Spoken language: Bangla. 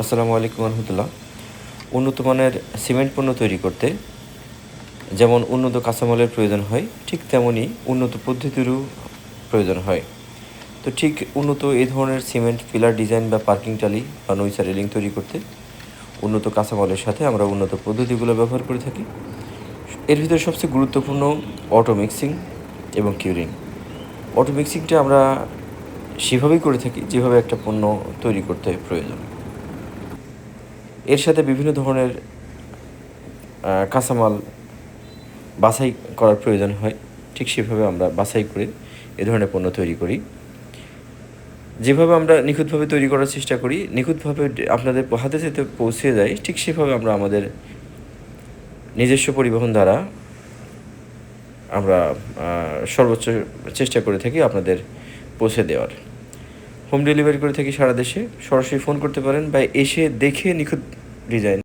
আসসালামু আলাইকুম রহমতুল্লাহ। উন্নত মানের সিমেন্ট পণ্য তৈরি করতে যেমন উন্নত কাঁচামালের প্রয়োজন হয়, ঠিক তেমনই উন্নত পদ্ধতিরও প্রয়োজন হয়। তো ঠিক উন্নত এই ধরনের সিমেন্ট পিলার ডিজাইন বা পার্কিং টালি বা নইসা রেলিং তৈরি করতে উন্নত কাঁচামালের সাথে আমরা উন্নত পদ্ধতিগুলো ব্যবহার করে থাকি। এর ভিতরে সবচেয়ে গুরুত্বপূর্ণ অটো মিক্সিং এবং কিউরিং। অটো মিক্সিংটা আমরা সেভাবেই করে থাকি যেভাবে একটা পণ্য তৈরি করতে প্রয়োজন। এর সাথে বিভিন্ন ধরনের কাঁচামাল বাছাই করার প্রয়োজন হয়, ঠিক সেভাবে আমরা বাছাই করে এ ধরনের পণ্য তৈরি করি। যেভাবে আমরা নিখুঁতভাবে তৈরি করার চেষ্টা করি, নিখুঁতভাবে আপনাদের হাতে যেতে পৌঁছে যায়, ঠিক সেভাবে আমরা আমাদের নিজস্ব পরিবহন দ্বারা আমরা সর্বোচ্চ চেষ্টা করে থাকি আপনাদের পৌঁছে দেওয়ার। হোম ডেলিভারি করে থাকি সারা দেশে। সরাসরি ফোন করতে পারেন বা এসে দেখে নিখুঁত ডিজাইন